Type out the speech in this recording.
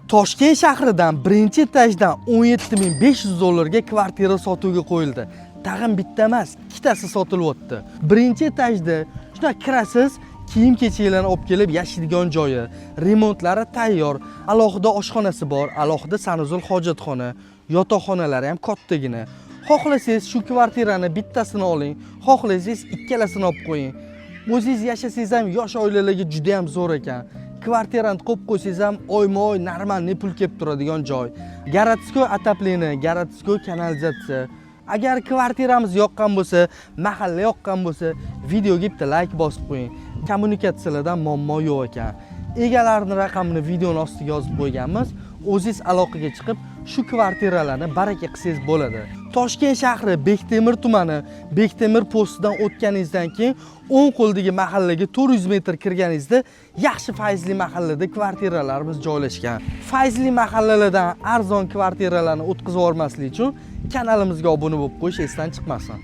Toshkent shahridan birinchi etajdan 17.500 dollarga kvartira sotuvga qo'yildi. Tag'in bitta emas, ikkitasi sotilyapti. Birinchi etajda shuna kirasiz, kiyim-kechaklarni olib kelib yashaydigan joyi, remontlari tayyor, alohida oshxonasi bor, alohida sanuzul hojatxona, yotoqxonalari ham kattagina. Xohlasangiz shu kvartirani bittasini oling, xohlasangiz ikkalasini olib qo'ying. O'zingiz yashasangiz ham yosh oilalarga juda ham zo'r ekan. Kvartirani qo'yib qo'ysangiz ham oyma-oy normalniy pul kelib turadigan joy. Городской отопление, городской kanalizatsiya. Agar kvartiramiz yoqqan bo'lsa, mahalla yoqqan bo'lsa, videoga bitta like bosib qo'ying. Kommunikatsiyalardan muammo yo'q ekan. Egalarining raqamini videoning ostiga yozib qo'yganmiz. O'zingiz aloqaga chiqib, shu kvartiralarni baraka qilsangiz bo'ladi. Toshkent shahri Bektemir tumani, Bektemir postidan o'tganingizdan keyin o'ng qo'ldagi mahallaga 400 metr kirganingizda yaxshi faizli mahallada kvartiralarimiz joylashgan. Faizli mahallalardan arzon kvartiralarni o'tkazib olmaslik uchun kanalimizga obuna bo'lib qo'yish esdan chiqmasin.